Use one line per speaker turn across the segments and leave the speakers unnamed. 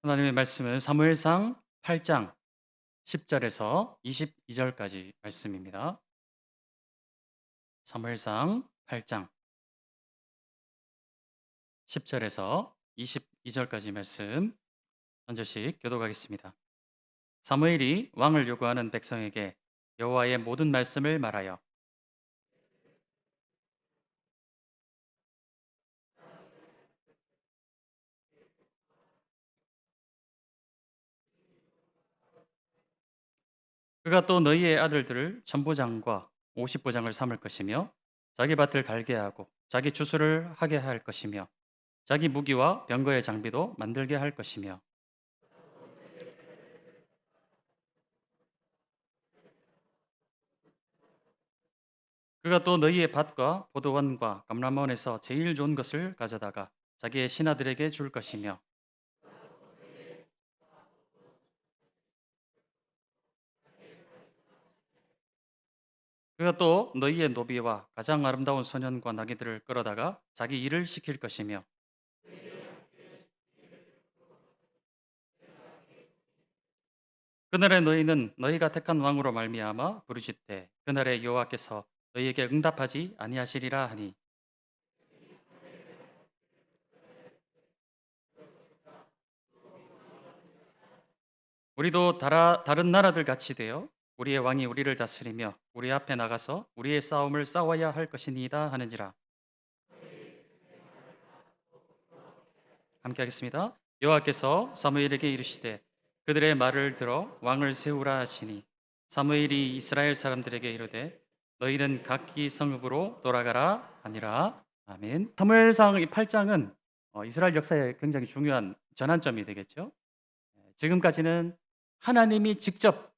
하나님의 말씀은 사무엘상 8장 10절에서 22절까지 말씀입니다. 사무엘상 8장 10절에서 22절까지 말씀 한 절씩 교독하겠습니다. 사무엘이 왕을 요구하는 백성에게 여호와의 모든 말씀을 말하여 그가 또 너희의 아들들을 천부장과 오십부장을 삼을 것이며 자기 밭을 갈게 하고 자기 주수를 하게 할 것이며 자기 무기와 병거의 장비도 만들게 할 것이며 그가 또 너희의 밭과 포도원과 감람원에서 제일 좋은 것을 가져다가 자기의 신하들에게 줄 것이며 그가 또 너희의 노비와 가장 아름다운 소년과 나귀들을 끌어다가 자기 일을 시킬 것이며 그날에 너희는 너희가 택한 왕으로 말미암아 부르짖되 그날에 여호와께서 너희에게 응답하지 아니하시리라 하니 우리도 다른 나라들 같이 되어 우리의 왕이 우리를 다스리며 우리 앞에 나가서 우리의 싸움을 싸워야 할 것이니이다 하는지라. 함께 하겠습니다. 여호와께서 사무엘에게 이르시되 그들의 말을 들어 왕을 세우라 하시니 사무엘이 이스라엘 사람들에게 이르되 너희는 각기 성읍으로 돌아가라 하니라. 아멘. 사무엘상 이 8장은 이스라엘 역사에 굉장히 중요한 전환점이 되겠죠. 지금까지는 하나님이 직접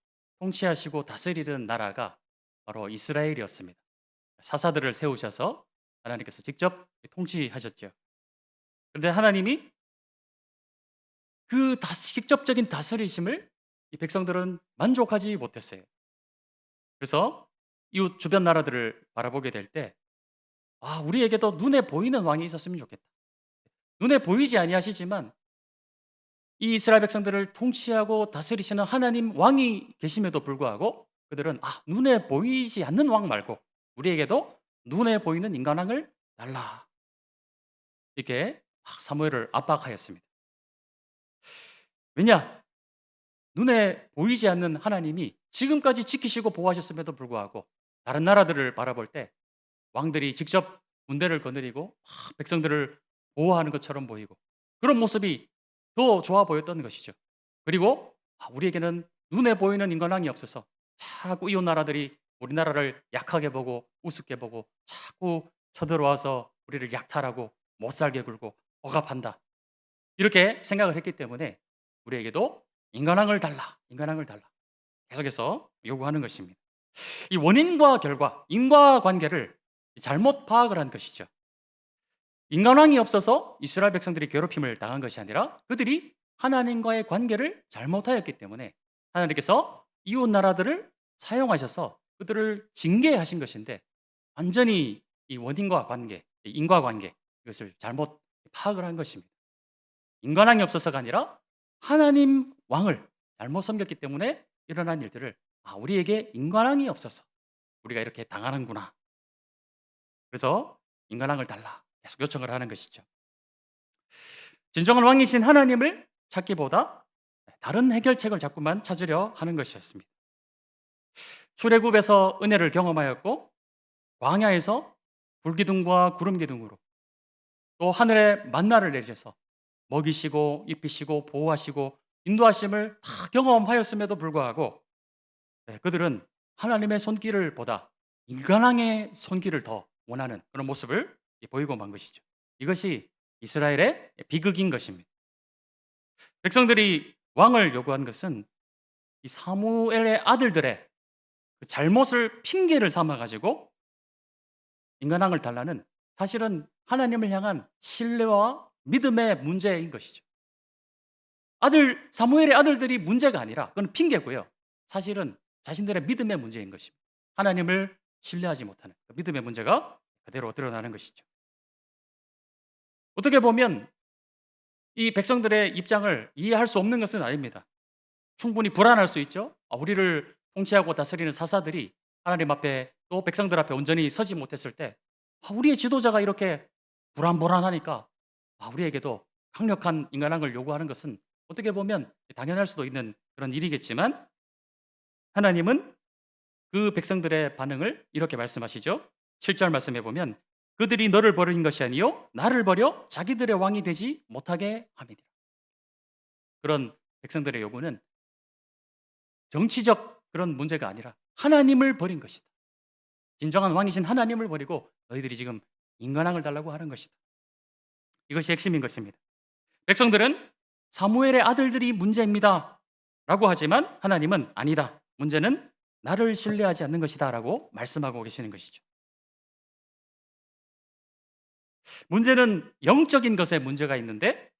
통치하시고 다스리는 나라가 바로 이스라엘이었습니다. 사사들을 세우셔서 하나님께서 직접 통치하셨죠. 그런데 하나님이 그 직접적인 다스리심을 이 백성들은 만족하지 못했어요. 그래서 이웃 주변 나라들을 바라보게 될 때, 아, 우리에게도 눈에 보이는 왕이 있었으면 좋겠다. 눈에 보이지 아니하시지만 이 이스라엘 백성들을 통치하고 다스리시는 하나님 왕이 계심에도 불구하고 그들은 눈에 보이지 않는 왕 말고 우리에게도 눈에 보이는 인간왕을 달라. 이렇게 사무엘을 압박하였습니다. 왜냐? 눈에 보이지 않는 하나님이 지금까지 지키시고 보호하셨음에도 불구하고 다른 나라들을 바라볼 때 왕들이 직접 군대를 거느리고 백성들을 보호하는 것처럼 보이고 그런 모습이 더 좋아 보였던 것이죠. 그리고 우리에게는 눈에 보이는 인간왕이 없어서 자꾸 이웃 나라들이 우리나라를 약하게 보고 우습게 보고 자꾸 쳐들어와서 우리를 약탈하고 못 살게 굴고 억압한다. 이렇게 생각을 했기 때문에 우리에게도 인간왕을 달라, 인간왕을 달라. 계속해서 요구하는 것입니다. 이 원인과 결과, 인과관계를 잘못 파악을 한 것이죠. 인간왕이 없어서 이스라엘 백성들이 괴롭힘을 당한 것이 아니라 그들이 하나님과의 관계를 잘못하였기 때문에 하나님께서 이웃 나라들을 사용하셔서 그들을 징계하신 것인데 완전히 이 원인과 관계, 이 인과관계 이것을 잘못 파악을 한 것입니다. 인간왕이 없어서가 아니라 하나님 왕을 잘못 섬겼기 때문에 일어난 일들을 우리에게 인간왕이 없어서 우리가 이렇게 당하는구나. 그래서 인간왕을 달라 계속 요청을 하는 것이죠. 진정한 왕이신 하나님을 찾기보다 다른 해결책을 자꾸만 찾으려 하는 것이었습니다. 출애굽에서 은혜를 경험하였고 광야에서 불기둥과 구름기둥으로 또 하늘에 만나를 내리셔서 먹이시고 입히시고 보호하시고 인도하심을 다 경험하였음에도 불구하고 그들은 하나님의 손길을 보다 인간왕의 손길을 더 원하는 그런 모습을 보이고 만 것이죠. 이것이 이스라엘의 비극인 것입니다. 백성들이 왕을 요구한 것은 이 사무엘의 아들들의 그 잘못을 핑계를 삼아 가지고 인간왕을 달라는 사실은 하나님을 향한 신뢰와 믿음의 문제인 것이죠. 사무엘의 아들들이 문제가 아니라 그건 핑계고요. 사실은 자신들의 믿음의 문제인 것입니다. 하나님을 신뢰하지 못하는 그 믿음의 문제가 그대로 드러나는 것이죠. 어떻게 보면 이 백성들의 입장을 이해할 수 없는 것은 아닙니다. 충분히 불안할 수 있죠. 우리를 통치하고 다스리는 사사들이 하나님 앞에 또 백성들 앞에 온전히 서지 못했을 때 우리의 지도자가 이렇게 불안불안하니까 우리에게도 강력한 인간항을 요구하는 것은 어떻게 보면 당연할 수도 있는 그런 일이겠지만 하나님은 그 백성들의 반응을 이렇게 말씀하시죠. 7절 말씀해 보면 그들이 너를 버린 것이 아니요 나를 버려 자기들의 왕이 되지 못하게 함이니라. 그런 백성들의 요구는 정치적 그런 문제가 아니라 하나님을 버린 것이다. 진정한 왕이신 하나님을 버리고 너희들이 지금 인간왕을 달라고 하는 것이다. 이것이 핵심인 것입니다. 백성들은 사무엘의 아들들이 문제입니다 라고 하지만 하나님은 아니다. 문제는 나를 신뢰하지 않는 것이다 라고 말씀하고 계시는 것이죠. 문제는 영적인 것에 문제가 있는데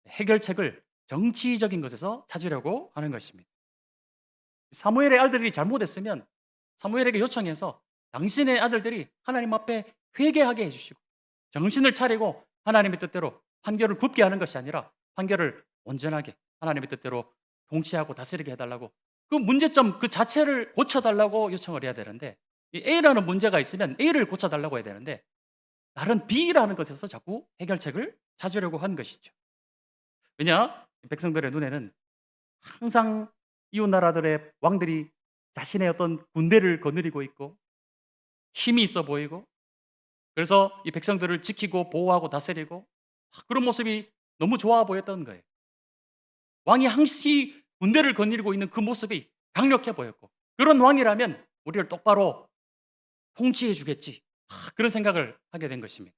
해결책을 정치적인 것에서 찾으려고 하는 것입니다. 사무엘의 아들들이 잘못했으면 사무엘에게 요청해서 당신의 아들들이 하나님 앞에 회개하게 해주시고 정신을 차리고 하나님의 뜻대로 판결을 굽게 하는 것이 아니라 판결을 온전하게 하나님의 뜻대로 통치하고 다스리게 해달라고 그 문제점 그 자체를 고쳐달라고 요청을 해야 되는데 이 A라는 문제가 있으면 A를 고쳐달라고 해야 되는데 다른 B라는 것에서 자꾸 해결책을 찾으려고 한 것이죠. 왜냐? 백성들의 눈에는 항상 이웃 나라들의 왕들이 자신의 어떤 군대를 거느리고 있고 힘이 있어 보이고 그래서 이 백성들을 지키고 보호하고 다스리고 그런 모습이 너무 좋아 보였던 거예요. 왕이 항시 군대를 거느리고 있는 그 모습이 강력해 보였고 그런 왕이라면 우리를 똑바로 통치해 주겠지. 그런 생각을 하게 된 것입니다.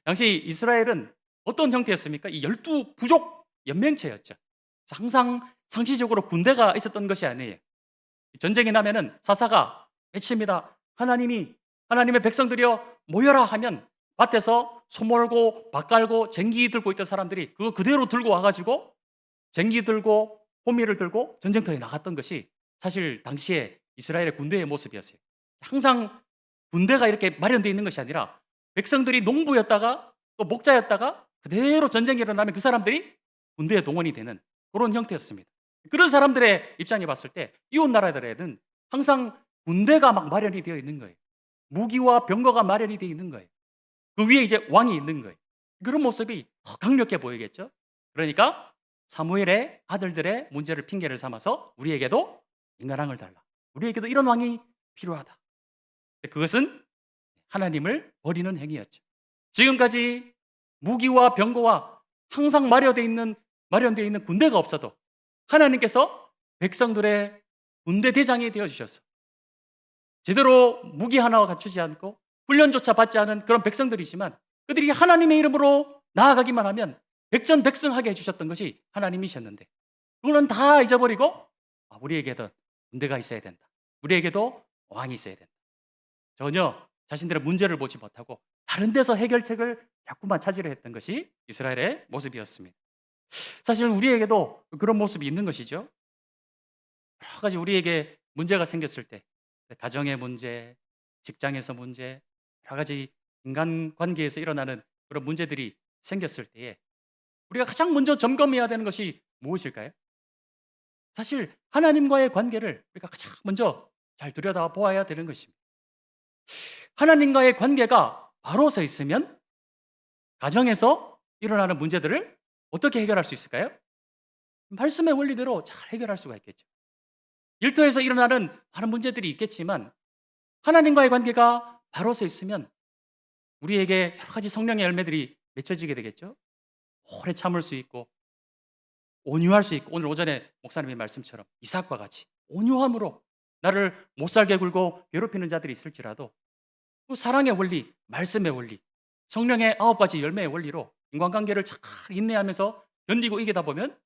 당시 이스라엘은 어떤 형태였습니까? 이 12부족 연맹체였죠. 항상 상시적으로 군대가 있었던 것이 아니에요. 전쟁이 나면은 사사가 외칩니다. 하나님의 백성들이여 모여라 하면 밭에서 소 몰고 밭 갈고 쟁기 들고 있던 사람들이 그거 그대로 들고 와가지고 쟁기 들고 호미를 들고 전쟁터에 나갔던 것이 사실 당시에 이스라엘의 군대의 모습이었어요. 항상 군대가 이렇게 마련되어 있는 것이 아니라 백성들이 농부였다가 또 목자였다가 그대로 전쟁이 일어나면 그 사람들이 군대에 동원이 되는 그런 형태였습니다. 그런 사람들의 입장에 봤을 때 이웃 나라들에는 항상 군대가 막 마련이 되어 있는 거예요. 무기와 병거가 마련이 되어 있는 거예요. 그 위에 이제 왕이 있는 거예요. 그런 모습이 더 강력해 보이겠죠? 그러니까 사무엘의 아들들의 문제를 핑계를 삼아서 우리에게도 인간왕을 달라. 우리에게도 이런 왕이 필요하다. 그것은 하나님을 버리는 행위였죠. 지금까지 무기와 병거와 항상 마련되어 있는 군대가 없어도 하나님께서 백성들의 군대 대장이 되어주셨어. 제대로 무기 하나 갖추지 않고 훈련조차 받지 않은 그런 백성들이지만 그들이 하나님의 이름으로 나아가기만 하면 백전백승하게 해주셨던 것이 하나님이셨는데 그거는 다 잊어버리고 우리에게도 군대가 있어야 된다. 우리에게도 왕이 있어야 된다. 전혀 자신들의 문제를 보지 못하고 다른 데서 해결책을 자꾸만 찾으려 했던 것이 이스라엘의 모습이었습니다. 사실 우리에게도 그런 모습이 있는 것이죠. 여러 가지 우리에게 문제가 생겼을 때 가정의 문제, 직장에서 문제, 여러 가지 인간관계에서 일어나는 그런 문제들이 생겼을 때에 우리가 가장 먼저 점검해야 되는 것이 무엇일까요? 사실 하나님과의 관계를 우리가 가장 먼저 잘 들여다보아야 되는 것입니다. 하나님과의 관계가 바로 서 있으면 가정에서 일어나는 문제들을 어떻게 해결할 수 있을까요? 말씀의 원리대로 잘 해결할 수가 있겠죠. 일터에서 일어나는 많은 문제들이 있겠지만 하나님과의 관계가 바로 서 있으면 우리에게 여러 가지 성령의 열매들이 맺혀지게 되겠죠. 오래 참을 수 있고 온유할 수 있고 오늘 오전에 목사님의 말씀처럼 이삭과 같이 온유함으로 나를 못살게 굴고 괴롭히는 자들이 있을지라도 또 사랑의 원리, 말씀의 원리, 성령의 9가지 열매의 원리로 인간관계를 잘 인내하면서 견디고 이기다 보면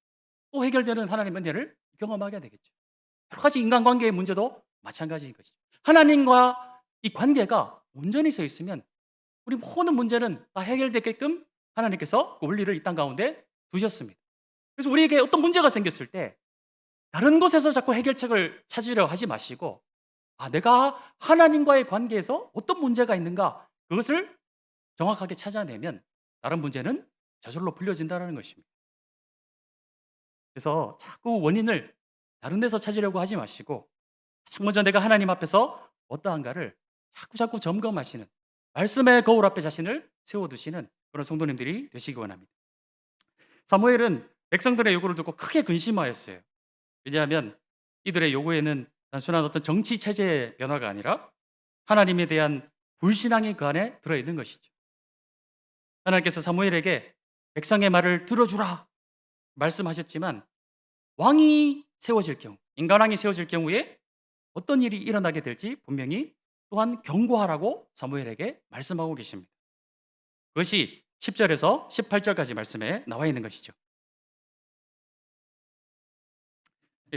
또 해결되는 하나님의 은혜를 경험하게 되겠죠. 여러 가지 인간관계의 문제도 마찬가지인 것이죠. 하나님과 이 관계가 온전히 서 있으면 우리 모든 문제는 다 해결되게끔 하나님께서 그 원리를 이 땅 가운데 두셨습니다. 그래서 우리에게 어떤 문제가 생겼을 때 다른 곳에서 자꾸 해결책을 찾으려 하지 마시고 내가 하나님과의 관계에서 어떤 문제가 있는가 그것을 정확하게 찾아내면 다른 문제는 저절로 풀려진다는 것입니다. 그래서 자꾸 원인을 다른 데서 찾으려고 하지 마시고 가장 먼저 내가 하나님 앞에서 어떠한가를 자꾸자꾸 점검하시는, 말씀의 거울 앞에 자신을 세워두시는 그런 성도님들이 되시기 원합니다. 사무엘은 백성들의 요구를 듣고 크게 근심하였어요. 왜냐하면 이들의 요구에는 단순한 어떤 정치 체제의 변화가 아니라 하나님에 대한 불신앙이 그 안에 들어있는 것이죠. 하나님께서 사무엘에게 백성의 말을 들어주라 말씀하셨지만, 왕이 세워질 경우, 인간왕이 세워질 경우에 어떤 일이 일어나게 될지 분명히 또한 경고하라고 사무엘에게 말씀하고 계십니다. 그것이 10절에서 18절까지 말씀에 나와 있는 것이죠.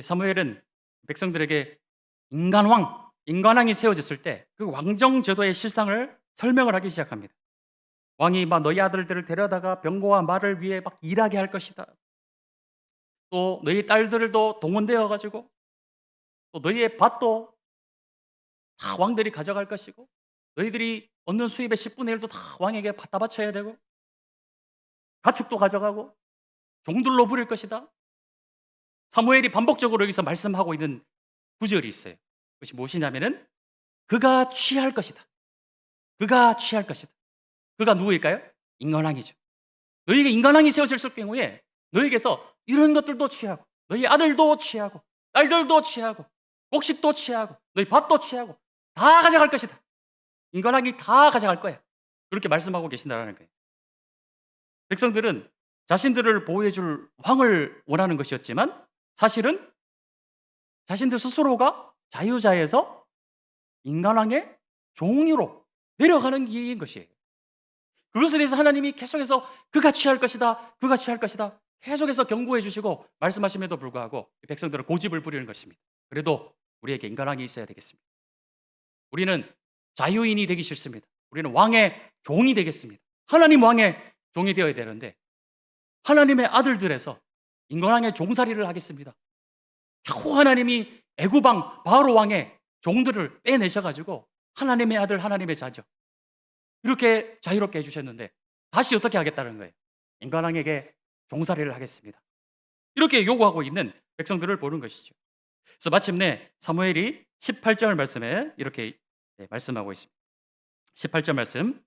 사무엘은 백성들에게 인간왕이 세워졌을 때 그 왕정 제도의 실상을 설명을 하기 시작합니다. 왕이 막 너희 아들들을 데려다가 병거와 말을 위해 막 일하게 할 것이다. 또 너희 딸들도 동원되어 가지고 또 너희의 밭도 다 왕들이 가져갈 것이고 너희들이 얻는 수입의 10분의 1도 다 왕에게 갖다 바쳐야 되고 가축도 가져가고 종들로 부릴 것이다. 사무엘이 반복적으로 여기서 말씀하고 있는 구절이 있어요. 그것이 무엇이냐면은 그가 취할 것이다. 그가 취할 것이다. 그가 누구일까요? 인간왕이죠. 너희에게 인간왕이 세워졌을 경우에 너희에게서 이런 것들도 취하고 너희 아들도 취하고 딸들도 취하고 곡식도 취하고 너희 밭도 취하고 다 가져갈 것이다. 인간왕이 다 가져갈 거야. 그렇게 말씀하고 계신다는 거예요. 백성들은 자신들을 보호해 줄 왕을 원하는 것이었지만 사실은 자신들 스스로가 자유자에서 인간왕의 종으로 내려가는 길인 것이에요. 그것에 대해서 하나님이 계속해서 그가 취할 것이다. 그가 취할 것이다. 계속해서 경고해 주시고 말씀하심에도 불구하고 백성들은 고집을 부리는 것입니다. 그래도 우리에게 인간왕이 있어야 되겠습니다. 우리는 자유인이 되기 싫습니다. 우리는 왕의 종이 되겠습니다. 하나님 왕의 종이 되어야 되는데 하나님의 아들들에서 인간왕의 종살이를 하겠습니다. 겨우 하나님이 애굽왕 바로 왕의 종들을 빼내셔가지고 하나님의 아들 하나님의 자녀 이렇게 자유롭게 해주셨는데 다시 어떻게 하겠다는 거예요? 인간왕에게 종살이를 하겠습니다. 이렇게 요구하고 있는 백성들을 보는 것이죠. 그래서 마침내 사무엘이 18절 말씀에 이렇게 말씀하고 있습니다. 18절 말씀,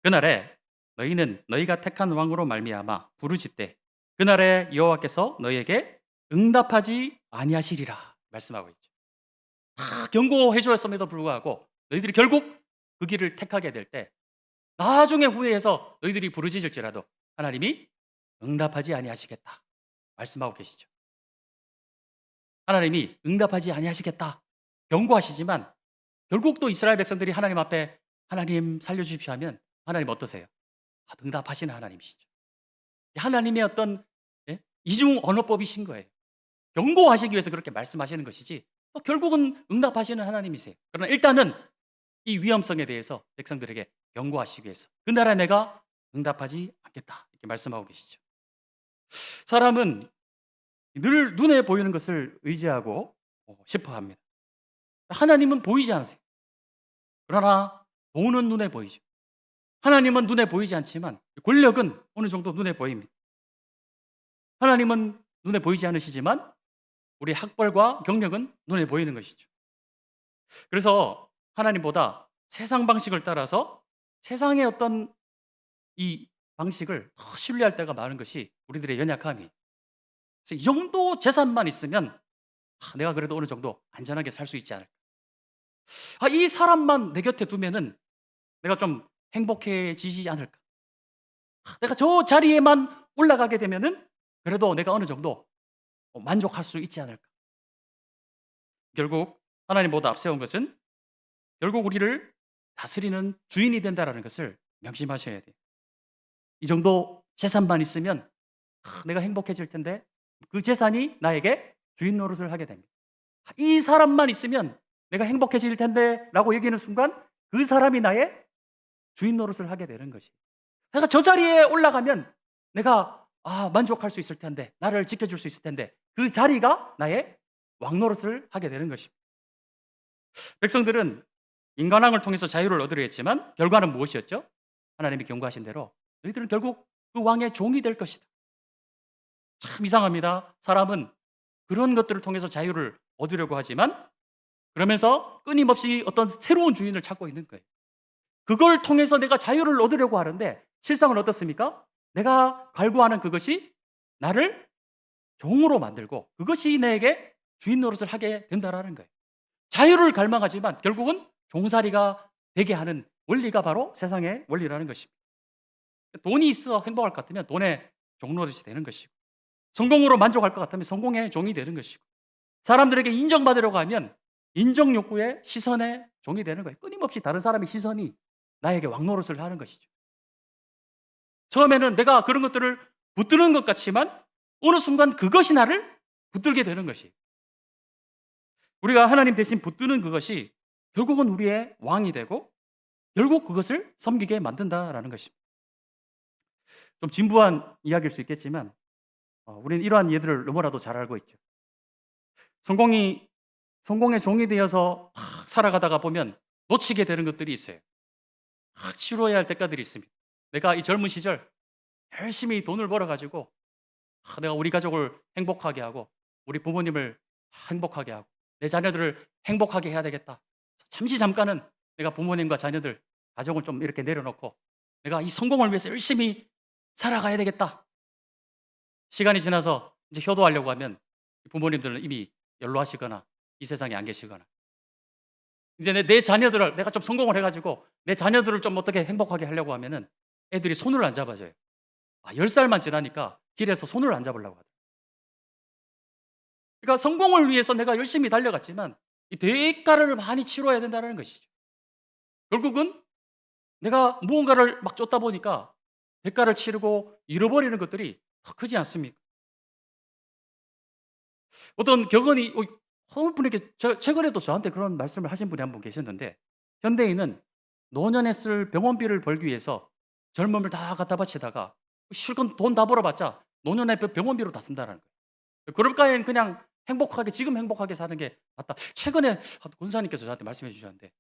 그날에 너희는 너희가 택한 왕으로 말미암아 부르짖되 그날에 여호와께서 너희에게 응답하지 아니하시리라 말씀하고 있죠. 다 경고해 주었음에도 불구하고 너희들이 결국 그 길을 택하게 될 때 나중에 후회해서 너희들이 부르짖을지라도 하나님이 응답하지 아니하시겠다 말씀하고 계시죠. 하나님이 응답하지 아니하시겠다 경고하시지만 결국 또 이스라엘 백성들이 하나님 앞에 하나님 살려주십시오 하면 하나님 어떠세요? 응답하시는 하나님이시죠. 하나님의 어떤 이중 언어법이신 거예요. 경고하시기 위해서 그렇게 말씀하시는 것이지 또 결국은 응답하시는 하나님이세요. 그러나 일단은 이 위험성에 대해서 백성들에게 경고하시기 위해서 그날에 내가 응답하지 않겠다 이렇게 말씀하고 계시죠. 사람은 늘 눈에 보이는 것을 의지하고 싶어 합니다. 하나님은 보이지 않으세요. 그러나 돈은 눈에 보이죠. 하나님은 눈에 보이지 않지만 권력은 어느 정도 눈에 보입니다. 하나님은 눈에 보이지 않으시지만 우리 학벌과 경력은 눈에 보이는 것이죠. 그래서 하나님보다 세상 방식을 따라서 세상의 어떤 이 방식을 더 신뢰할 때가 많은 것이 우리들의 연약함이에요. 그래서 이 정도 재산만 있으면 내가 그래도 어느 정도 안전하게 살 수 있지 않을까. 이 사람만 내 곁에 두면은 내가 좀 행복해지지 않을까. 내가 저 자리에만 올라가게 되면은 그래도 내가 어느 정도 만족할 수 있지 않을까. 결국 하나님보다 앞세운 것은 결국 우리를 다스리는 주인이 된다는 것을 명심하셔야 돼요. 이 정도 재산만 있으면 내가 행복해질 텐데 그 재산이 나에게 주인 노릇을 하게 됩니다. 이 사람만 있으면 내가 행복해질 텐데 라고 얘기하는 순간 그 사람이 나의 주인 노릇을 하게 되는 것이. 내가 저 자리에 올라가면 내가 만족할 수 있을 텐데 나를 지켜줄 수 있을 텐데 그 자리가 나의 왕 노릇을 하게 되는 것입니다. 백성들은 인간왕을 통해서 자유를 얻으려 했지만 결과는 무엇이었죠? 하나님이 경고하신 대로 너희들은 결국 그 왕의 종이 될 것이다. 참 이상합니다. 사람은 그런 것들을 통해서 자유를 얻으려고 하지만 그러면서 끊임없이 어떤 새로운 주인을 찾고 있는 거예요. 그걸 통해서 내가 자유를 얻으려고 하는데 실상은 어떻습니까? 내가 갈구하는 그것이 나를 종으로 만들고 그것이 내게 주인 노릇을 하게 된다라는 거예요. 자유를 갈망하지만 결국은 종살이가 되게 하는 원리가 바로 세상의 원리라는 것입니다. 돈이 있어 행복할 것 같으면 돈의 종노릇이 되는 것이고 성공으로 만족할 것 같으면 성공의 종이 되는 것이고 사람들에게 인정받으려고 하면 인정 욕구의 시선의 종이 되는 거예요. 끊임없이 다른 사람의 시선이 나에게 왕노릇을 하는 것이죠. 처음에는 내가 그런 것들을 붙드는 것 같지만 어느 순간 그것이 나를 붙들게 되는 것이. 우리가 하나님 대신 붙드는 그것이 결국은 우리의 왕이 되고 결국 그것을 섬기게 만든다라는 것입니다. 좀 진부한 이야기일 수 있겠지만 우리는 이러한 예들을 너무나도 잘 알고 있죠. 성공의 종이 되어서 막 살아가다가 보면 놓치게 되는 것들이 있어요. 막 치루어야 할 때가들이 있습니다. 내가 이 젊은 시절 열심히 돈을 벌어가지고 내가 우리 가족을 행복하게 하고 우리 부모님을 행복하게 하고 내 자녀들을 행복하게 해야 되겠다. 잠시 잠깐은 내가 부모님과 자녀들, 가족을 좀 이렇게 내려놓고 내가 이 성공을 위해서 열심히 살아가야 되겠다. 시간이 지나서 이제 효도하려고 하면 부모님들은 이미 연로하시거나 이 세상에 안 계시거나 이제 내 자녀들을 내가 좀 성공을 해가지고 내 자녀들을 좀 어떻게 행복하게 하려고 하면은 애들이 손을 안 잡아줘요. 10살만 지나니까 길에서 손을 안 잡으려고 하더라고요. 그러니까 성공을 위해서 내가 열심히 달려갔지만 이 대가를 많이 치러야 된다는 것이죠. 결국은 내가 무언가를 막 쫓다 보니까 대가를 치르고 잃어버리는 것들이 더 크지 않습니까? 어떤 격언이 어느 분에게 최근에도 저한테 그런 말씀을 하신 분이 한 분 계셨는데 현대인은 노년에 쓸 병원비를 벌기 위해서 젊음을 다 갖다 바치다가 실컷 돈 다 벌어봤자 노년에 병원비로 다 쓴다는 거예요. 그럴 바엔 그냥 행복하게 지금 행복하게 사는 게 낫다. 최근에 권사님께서 저한테 말씀해 주셨는데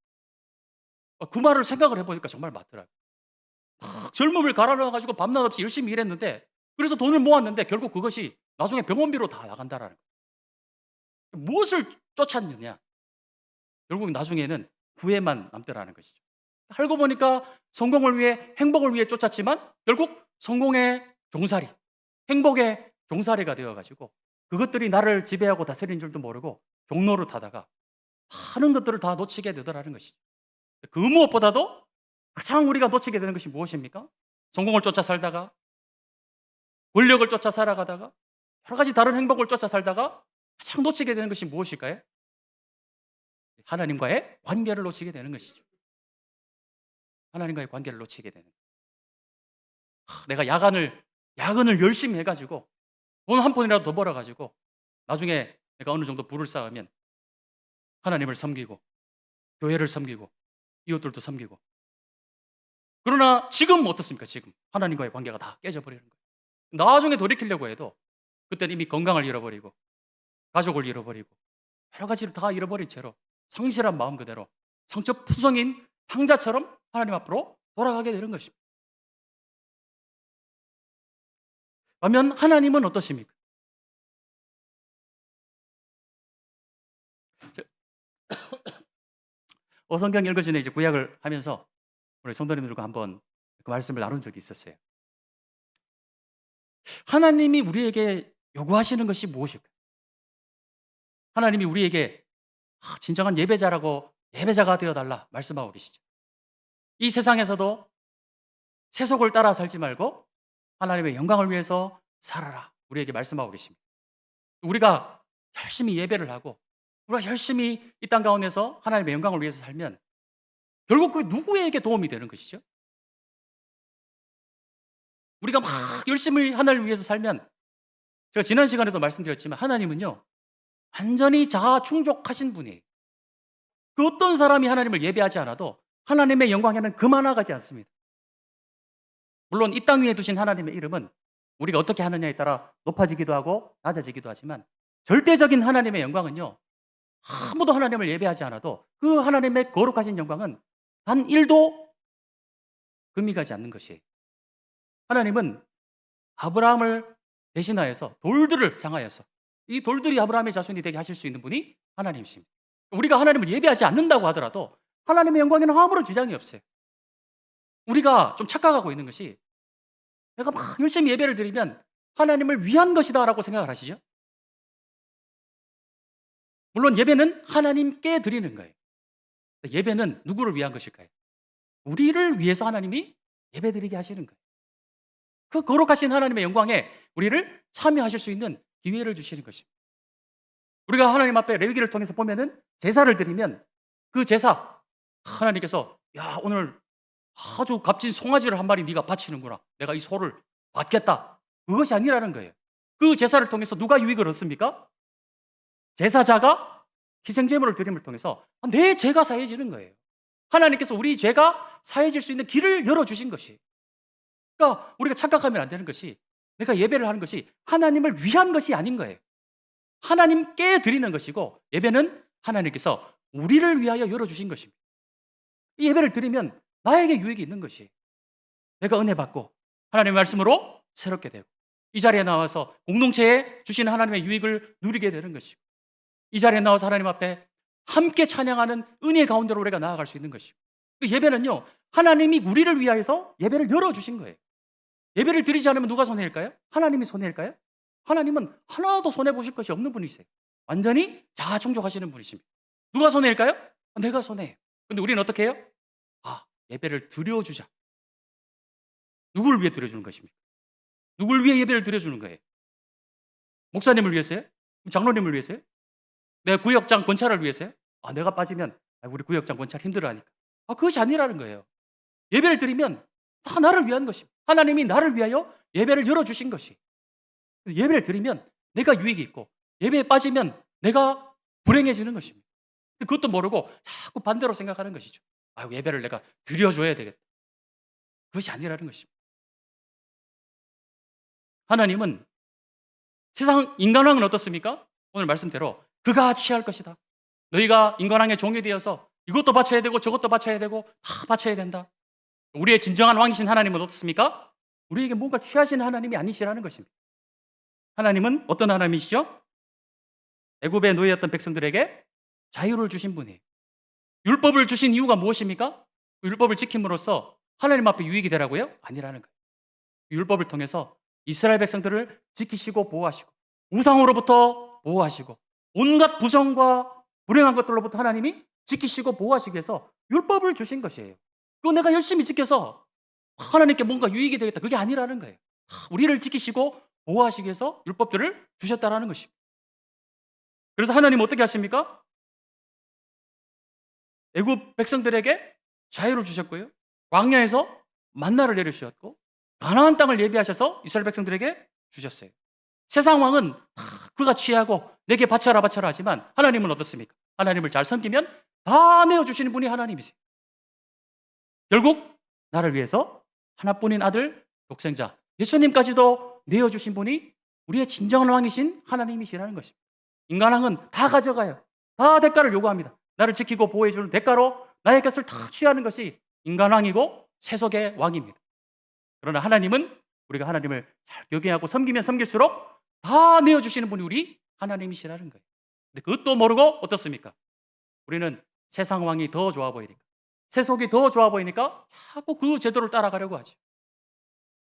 그 말을 생각을 해보니까 정말 맞더라고요. 젊음을 갈아넣어 가지고 밤낮 없이 열심히 일했는데 그래서 돈을 모았는데 결국 그것이 나중에 병원비로 다 나간다라는 거예요. 무엇을 쫓았느냐? 결국 나중에는 후회만 남더라는 것이죠. 알고 보니까 성공을 위해 행복을 위해 쫓았지만 결국 성공의 종살이, 행복의 종살이가 되어 가지고 그것들이 나를 지배하고 다스리는 줄도 모르고 종노릇하다가 많은 것들을 다 놓치게 되더라는 것이죠. 그 무엇보다도 가장 우리가 놓치게 되는 것이 무엇입니까? 성공을 쫓아 살다가 권력을 쫓아 살아가다가 여러 가지 다른 행복을 쫓아 살다가 가장 놓치게 되는 것이 무엇일까요? 하나님과의 관계를 놓치게 되는 것이죠. 하나님과의 관계를 놓치게 되는. 내가 야근을 열심히 해가지고 돈 한 푼이라도 더 벌어가지고 나중에 내가 어느 정도 부를 쌓으면 하나님을 섬기고 교회를 섬기고 이웃들도 섬기고 그러나 지금 어떻습니까? 지금 하나님과의 관계가 다 깨져버리는 거예요. 나중에 돌이키려고 해도 그때는 이미 건강을 잃어버리고 가족을 잃어버리고 여러 가지를 다 잃어버린 채로 상실한 마음 그대로 상처푸성인 탕자처럼 하나님 앞으로 돌아가게 되는 것입니다. 그러면 하나님은 어떠십니까? 성경 읽기 전에 이제 구약을 하면서 우리 성도님들과 한번 그 말씀을 나눈 적이 있었어요. 하나님이 우리에게 요구하시는 것이 무엇일까요? 하나님이 우리에게 진정한 예배자가 되어달라 말씀하고 계시죠. 이 세상에서도 세속을 따라 살지 말고 하나님의 영광을 위해서 살아라 우리에게 말씀하고 계십니다. 우리가 열심히 예배를 하고 우리가 열심히 이 땅 가운데서 하나님의 영광을 위해서 살면 결국 그 누구에게 도움이 되는 것이죠? 우리가 막 열심히 하나님을 위해서 살면 제가 지난 시간에도 말씀드렸지만 하나님은요 완전히 자아 충족하신 분이에요. 그 어떤 사람이 하나님을 예배하지 않아도 하나님의 영광에는 그만나가지 않습니다. 물론 이 땅 위에 두신 하나님의 이름은 우리가 어떻게 하느냐에 따라 높아지기도 하고 낮아지기도 하지만 절대적인 하나님의 영광은요 아무도 하나님을 예배하지 않아도 그 하나님의 거룩하신 영광은 단 1도 금이 가지 않는 것이에요. 하나님은 아브라함을 대신하여서 돌들을 향하여서 이 돌들이 아브라함의 자손이 되게 하실 수 있는 분이 하나님이십니다. 우리가 하나님을 예배하지 않는다고 하더라도 하나님의 영광에는 아무런 지장이 없어요. 우리가 좀 착각하고 있는 것이 내가 막 열심히 예배를 드리면 하나님을 위한 것이다라고 생각을 하시죠? 물론 예배는 하나님께 드리는 거예요. 예배는 누구를 위한 것일까요? 우리를 위해서 하나님이 예배드리게 하시는 거예요. 그 거룩하신 하나님의 영광에 우리를 참여하실 수 있는 기회를 주시는 것입니다. 우리가 하나님 앞에 레위기를 통해서 보면은 제사를 드리면 그 제사 하나님께서 야 오늘 아주 값진 송아지를 한 마리 네가 바치는구나. 내가 이 소를 받겠다. 그것이 아니라는 거예요. 그 제사를 통해서 누가 유익을 얻습니까? 제사자가 희생제물을 드림을 통해서 내 죄가 사해지는 거예요. 하나님께서 우리 죄가 사해질 수 있는 길을 열어주신 것이. 그러니까 우리가 착각하면 안 되는 것이 내가 예배를 하는 것이 하나님을 위한 것이 아닌 거예요. 하나님께 드리는 것이고 예배는 하나님께서 우리를 위하여 열어주신 것입니다. 이 예배를 드리면 나에게 유익이 있는 것이 내가 은혜 받고 하나님의 말씀으로 새롭게 되고 이 자리에 나와서 공동체에 주시는 하나님의 유익을 누리게 되는 것이고 이 자리에 나와서 하나님 앞에 함께 찬양하는 은혜 가운데로 우리가 나아갈 수 있는 것이고 그 예배는요 하나님이 우리를 위하여서 예배를 열어주신 거예요. 예배를 드리지 않으면 누가 손해일까요? 하나님이 손해일까요? 하나님은 하나도 손해보실 것이 없는 분이세요. 완전히 자아충족하시는 분이십니다. 누가 손해일까요? 내가 손해예요. 근데 우리는 어떻게 해요? 예배를 드려주자. 누구를 위해 드려주는 것입니까? 누구를 위해 예배를 드려주는 거예요? 목사님을 위해서요? 장로님을 위해서요? 내 구역장 권찰을 위해서요? 내가 빠지면 우리 구역장 권찰 힘들어하니까. 그것이 아니라는 거예요. 예배를 드리면 다 나를 위한 것입니다. 하나님이 나를 위하여 예배를 열어주신 것이. 예배를 드리면 내가 유익이 있고 예배에 빠지면 내가 불행해지는 것입니다. 그것도 모르고 자꾸 반대로 생각하는 것이죠. 예배를 내가 드려줘야 되겠다. 그것이 아니라는 것입니다. 하나님은 세상 인간왕은 어떻습니까? 오늘 말씀대로 그가 취할 것이다. 너희가 인간왕의 종이 되어서 이것도 바쳐야 되고 저것도 바쳐야 되고 다 바쳐야 된다. 우리의 진정한 왕이신 하나님은 어떻습니까? 우리에게 뭔가 취하시는 하나님이 아니시라는 것입니다. 하나님은 어떤 하나님이시죠? 애굽의 노예였던 백성들에게 자유를 주신 분이에요. 율법을 주신 이유가 무엇입니까? 율법을 지킴으로써 하나님 앞에 유익이 되라고요? 아니라는 거예요. 율법을 통해서 이스라엘 백성들을 지키시고 보호하시고 우상으로부터 보호하시고 온갖 부정과 불행한 것들로부터 하나님이 지키시고 보호하시기 위해서 율법을 주신 것이에요. 그거 내가 열심히 지켜서 하나님께 뭔가 유익이 되겠다. 그게 아니라는 거예요. 우리를 지키시고 보호하시기 위해서 율법들을 주셨다라는 것입니다. 그래서 하나님은 어떻게 하십니까? 애굽 백성들에게 자유를 주셨고요. 광야에서 만나를 내려주셨고 가나안 땅을 예비하셔서 이스라엘 백성들에게 주셨어요. 세상 왕은 그가 취하고 내게 바쳐라 하지만 하나님은 어떻습니까? 하나님을 잘 섬기면 다 내어주시는 분이 하나님이세요. 결국 나를 위해서 하나뿐인 아들 독생자 예수님까지도 내어주신 분이 우리의 진정한 왕이신 하나님이시라는 것입니다. 인간왕은 다 가져가요. 다 대가를 요구합니다. 나를 지키고 보호해주는 대가로 나의 것을 다 취하는 것이 인간왕이고 세속의 왕입니다. 그러나 하나님은 우리가 하나님을 잘 경외하고 섬기면 섬길수록 다 내어주시는 분이 우리 하나님이시라는 거예요. 근데 그것도 모르고 어떻습니까? 우리는 세상 왕이 더 좋아 보이니까 세속이 더 좋아 보이니까 자꾸 그 제도를 따라가려고 하죠.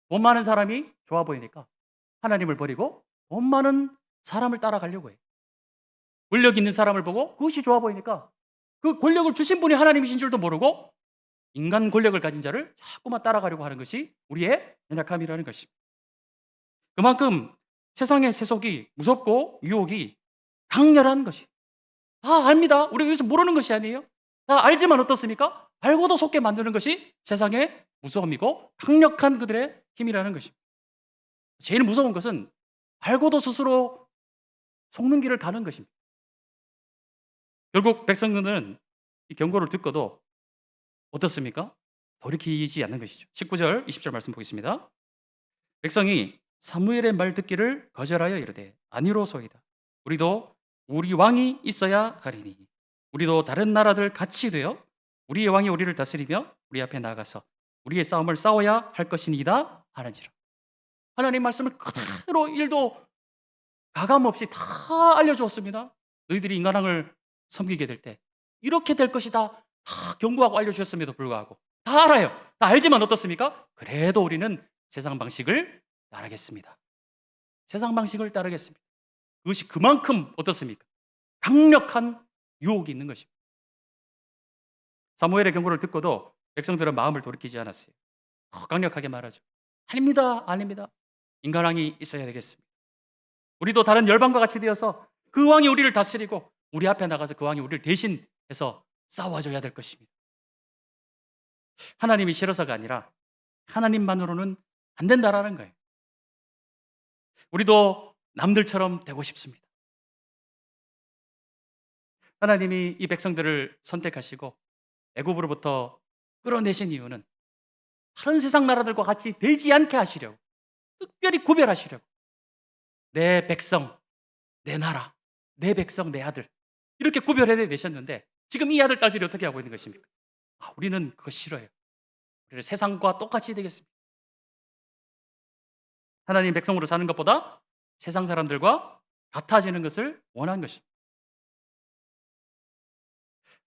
돈 많은 사람이 좋아 보이니까 하나님을 버리고 돈 많은 사람을 따라가려고 해요. 권력 있는 사람을 보고 그것이 좋아 보이니까 그 권력을 주신 분이 하나님이신 줄도 모르고 인간 권력을 가진 자를 자꾸만 따라가려고 하는 것이 우리의 연약함이라는 것입니다. 그만큼 세상의 세속이 무섭고 유혹이 강렬한 것이 다 압니다. 우리가 여기서 모르는 것이 아니에요. 다 알지만 어떻습니까? 알고도 속게 만드는 것이 세상의 무서움이고 강력한 그들의 힘이라는 것입니다. 제일 무서운 것은 알고도 스스로 속는 길을 가는 것입니다. 결국 백성들은 이 경고를 듣고도 어떻습니까? 돌이키지 않는 것이죠. 19절, 20절 말씀 보겠습니다. 백성이 사무엘의 말 듣기를 거절하여 이르되 아니로소이다. 우리도 우리 왕이 있어야 하리니 우리도 다른 나라들 같이 되어 우리의 왕이 우리를 다스리며 우리 앞에 나아가서 우리의 싸움을 싸워야 할 것이니이다 하는지라. 하나님 말씀을 그대로 일도 가감 없이 다 알려주었습니다. 너희들이 인간왕을 섬기게 될 때 이렇게 될 것이다. 다 경고하고 알려주셨음에도 불구하고 다 알아요. 다 알지만 어떻습니까? 그래도 우리는 세상 방식을 따르겠습니다. 세상 방식을 따르겠습니다. 그것이 그만큼 어떻습니까? 강력한 유혹이 있는 것입니다. 사무엘의 경고를 듣고도 백성들은 마음을 돌이키지 않았어요. 더 강력하게 말하죠. 아닙니다. 아닙니다. 인간왕이 있어야 되겠습니다. 우리도 다른 열방과 같이 되어서 그 왕이 우리를 다스리고 우리 앞에 나가서 그 왕이 우리를 대신해서 싸워줘야 될 것입니다. 하나님이 싫어서가 아니라 하나님만으로는 안 된다라는 거예요. 우리도 남들처럼 되고 싶습니다. 하나님이 이 백성들을 선택하시고 애굽으로부터 끌어내신 이유는 다른 세상 나라들과 같이 되지 않게 하시려고, 특별히 구별하시려고, 내 백성, 내 나라, 내 백성, 내 아들 이렇게 구별해 내셨는데 지금 이 아들, 딸들이 어떻게 하고 있는 것입니까? 우리는 그거 싫어요. 우리는 세상과 똑같이 되겠습니다. 하나님 백성으로 사는 것보다 세상 사람들과 같아지는 것을 원한 것입니다.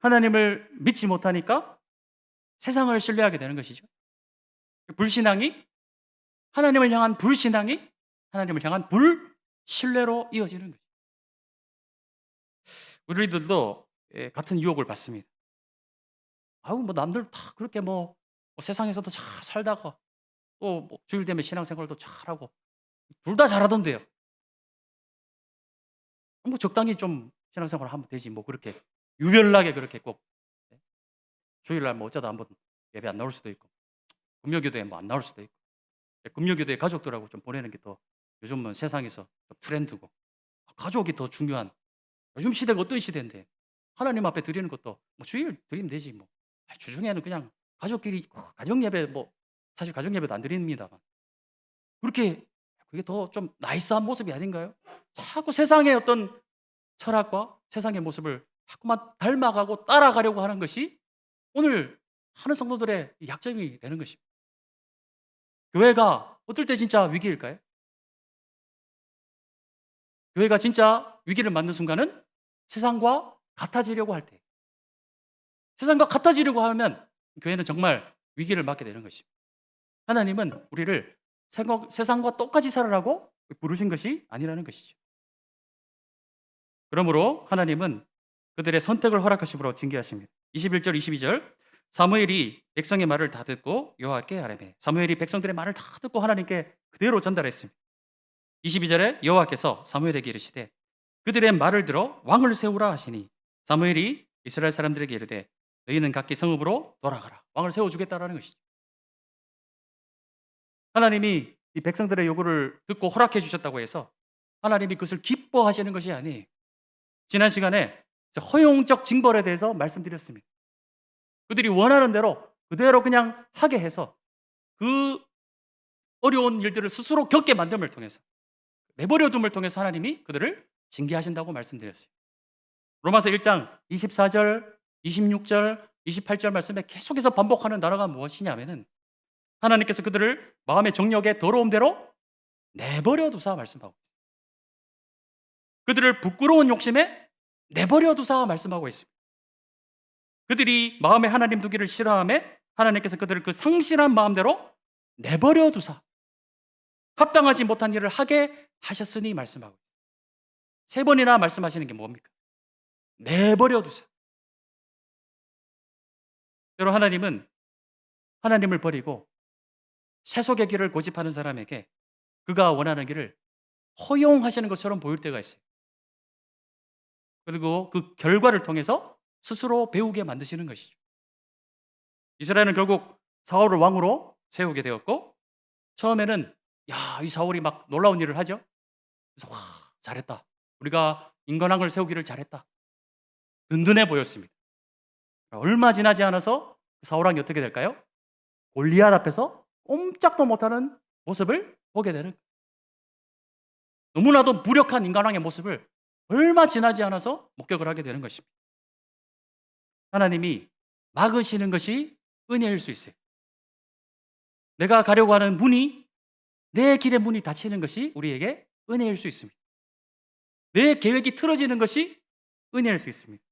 하나님을 믿지 못하니까 세상을 신뢰하게 되는 것이죠. 불신앙이 하나님을 향한 불신앙이 하나님을 향한 불신뢰로 이어지는 거죠. 우리들도 같은 유혹을 받습니다. 뭐 남들 다 그렇게 세상에서도 잘 살다가 또 주일 되면 신앙생활도 잘하고 둘 다 잘하던데요. 적당히 좀 신앙생활 하면 되지 그렇게 유별나게 그렇게 꼭 주일날 어쩌다 한번 예배 안 나올 수도 있고 금요기도에 안 나올 수도 있고 금요기도에 가족들하고 좀 보내는 게 더 요즘은 세상에서 트렌드고 가족이 더 중요한 요즘 시대가 어떤 시대인데 하나님 앞에 드리는 것도 주일 드리면 되지 주중에는 그냥 가족끼리 가정 예배 사실 가정 예배도 안 드립니다만 그렇게 그게 더 좀 나이스한 모습이 아닌가요? 자꾸 세상의 어떤 철학과 세상의 모습을 자꾸만 닮아가고 따라가려고 하는 것이 오늘 하는 성도들의 약점이 되는 것입니다. 교회가 어떨 때 진짜 위기일까요? 교회가 진짜 위기를 맞는 순간은 세상과 같아지려고 할 때. 세상과 같아지려고 하면 교회는 정말 위기를 맞게 되는 것입니다. 하나님은 우리를 세상과 똑같이 살아라고 부르신 것이 아니라는 것이죠. 그러므로 하나님은 그들의 선택을 허락하심으로 징계하십니다. 21절, 22절 사무엘이 백성의 말을 다 듣고 여호와께 아뢰매. 사무엘이 백성들의 말을 다 듣고 하나님께 그대로 전달했습니다. 22절에 여호와께서 사무엘에게 이르시되 그들의 말을 들어 왕을 세우라 하시니 사무엘이 이스라엘 사람들에게 이르되 너희는 각기 성읍으로 돌아가라. 왕을 세워주겠다라는 것이죠. 하나님이 이 백성들의 요구를 듣고 허락해 주셨다고 해서 하나님이 그것을 기뻐하시는 것이 아니에요. 지난 시간에 허용적 징벌에 대해서 말씀드렸습니다. 그들이 원하는 대로 그대로 그냥 하게 해서 그 어려운 일들을 스스로 겪게 만듦을 통해서 내버려 둠을 통해서 하나님이 그들을 징계하신다고 말씀드렸어요. 로마서 1장 24절, 26절, 28절 말씀에 계속해서 반복하는 단어가 무엇이냐면은 하나님께서 그들을 마음의 정욕의 더러움대로 내버려 두사 말씀하고 있습니다. 그들을 부끄러운 욕심에 내버려 두사 말씀하고 있습니다. 그들이 마음에 하나님 두기를 싫어하며 하나님께서 그들을 그 상실한 마음대로 내버려 두사 합당하지 못한 일을 하게 하셨으니 말씀하고 있습니다. 3번이나 말씀하시는 게 뭡니까? 내버려 두사. 때로 하나님은 하나님을 버리고 세속의 길을 고집하는 사람에게 그가 원하는 길을 허용하시는 것처럼 보일 때가 있어요. 그리고 그 결과를 통해서 스스로 배우게 만드시는 것이죠. 이스라엘은 결국 사울을 왕으로 세우게 되었고 처음에는 이 사울이 막 놀라운 일을 하죠. 그래서 잘했다. 우리가 인간왕을 세우기를 잘했다. 든든해 보였습니다. 얼마 지나지 않아서 사울 왕이 어떻게 될까요? 골리앗 앞에서 꼼짝도 못하는 모습을 보게 되는 거예요. 너무나도 무력한 인간왕의 모습을 얼마 지나지 않아서 목격을 하게 되는 것입니다. 하나님이 막으시는 것이 은혜일 수 있어요. 내가 가려고 하는 문이 내 길의 문이 닫히는 것이 우리에게 은혜일 수 있습니다. 내 계획이 틀어지는 것이 은혜일 수 있습니다.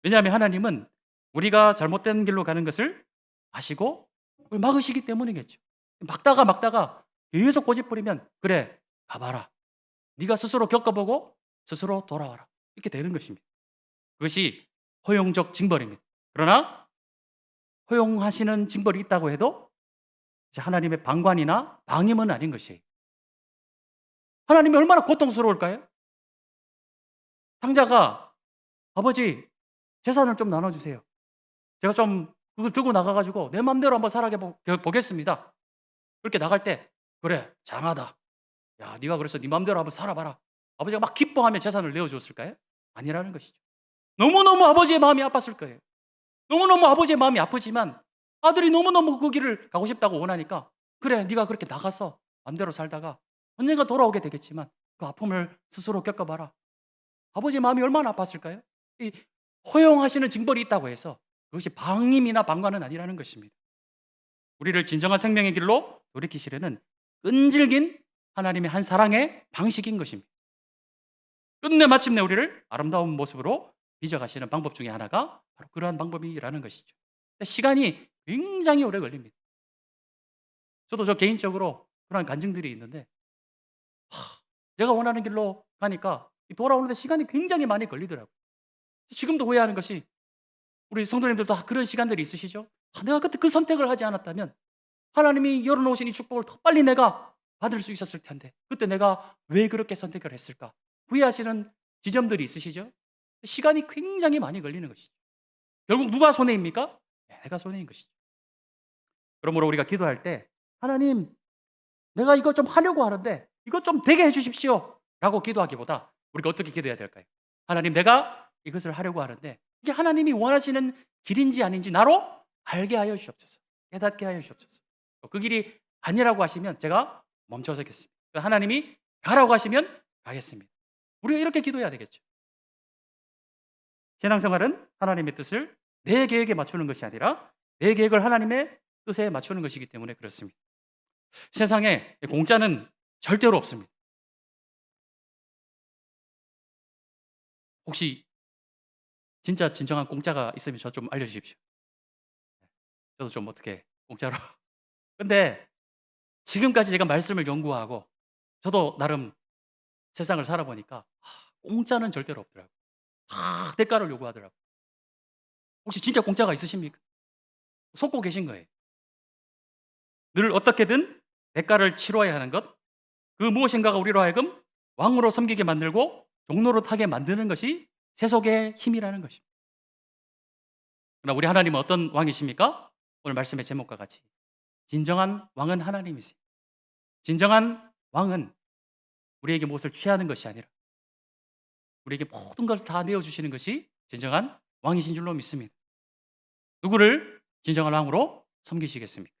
왜냐하면 하나님은 우리가 잘못된 길로 가는 것을 아시고 그걸 막으시기 때문이겠죠. 막다가 계속 고집부리면 그래 가봐라. 네가 스스로 겪어보고 스스로 돌아와라. 이렇게 되는 것입니다. 그것이 허용적 징벌입니다. 그러나 허용하시는 징벌이 있다고 해도 이제 하나님의 방관이나 방임은 아닌 것이에요. 하나님이 얼마나 고통스러울까요? 상자가 아버지 재산을 좀 나눠주세요. 제가 좀 그걸 들고 나가가지고 내 맘대로 한번 살아게 보겠습니다. 그렇게 나갈 때 그래 장하다. 야 네가 그래서 네 맘대로 한번 살아봐라. 아버지가 막 기뻐하며 재산을 내어줬을까요? 아니라는 것이죠. 너무너무 아버지의 마음이 아팠을 거예요. 너무너무 아버지의 마음이 아프지만 아들이 너무너무 그 길을 가고 싶다고 원하니까 그래 네가 그렇게 나가서 맘대로 살다가 언젠가 돌아오게 되겠지만 그 아픔을 스스로 겪어봐라. 아버지의 마음이 얼마나 아팠을까요? 이 허용하시는 징벌이 있다고 해서 그것이 방임이나 방관은 아니라는 것입니다. 우리를 진정한 생명의 길로 돌이키시려는 끈질긴 하나님의 한 사랑의 방식인 것입니다. 끝내 마침내 우리를 아름다운 모습으로 빚어가시는 방법 중에 하나가 바로 그러한 방법이라는 것이죠. 시간이 굉장히 오래 걸립니다. 저도 저 개인적으로 그런 간증들이 있는데 내가 원하는 길로 가니까 돌아오는데 시간이 굉장히 많이 걸리더라고요. 지금도 후회하는 것이 우리 성도님들도 그런 시간들이 있으시죠? 내가 그때 그 선택을 하지 않았다면 하나님이 열어놓으신 이 축복을 더 빨리 내가 받을 수 있었을 텐데 그때 내가 왜 그렇게 선택을 했을까? 후회하시는 지점들이 있으시죠? 시간이 굉장히 많이 걸리는 것이죠. 결국 누가 손해입니까? 내가 손해인 것이죠. 그러므로 우리가 기도할 때 하나님 내가 이거 좀 하려고 하는데 이거 좀 되게 해주십시오 라고 기도하기보다 우리가 어떻게 기도해야 될까요? 하나님 내가 이것을 하려고 하는데 이게 하나님이 원하시는 길인지 아닌지 나로 알게 하여 주시옵소서. 깨닫게 하여 주시옵소서. 그 길이 아니라고 하시면 제가 멈춰서 겠습니다. 하나님이 가라고 하시면 가겠습니다. 우리가 이렇게 기도해야 되겠죠. 신앙생활은 하나님의 뜻을 내 계획에 맞추는 것이 아니라 내 계획을 하나님의 뜻에 맞추는 것이기 때문에 그렇습니다. 세상에 공짜는 절대로 없습니다. 혹시 진짜 진정한 공짜가 있으면 저 좀 알려주십시오. 저도 좀 어떻게 공짜로. 근데 지금까지 제가 말씀을 연구하고 저도 나름 세상을 살아보니까 공짜는 절대로 없더라고요. 다 대가를 요구하더라고요. 혹시 진짜 공짜가 있으십니까? 속고 계신 거예요. 늘 어떻게든 대가를 치러야 하는 것, 그 무엇인가가 우리로 하여금 왕으로 섬기게 만들고 종노릇하게 만드는 것이 세속의 힘이라는 것입니다. 그러나 우리 하나님은 어떤 왕이십니까? 오늘 말씀의 제목과 같이 진정한 왕은 하나님이세요. 진정한 왕은 우리에게 무엇을 취하는 것이 아니라 우리에게 모든 걸 다 내어주시는 것이 진정한 왕이신 줄로 믿습니다. 누구를 진정한 왕으로 섬기시겠습니까?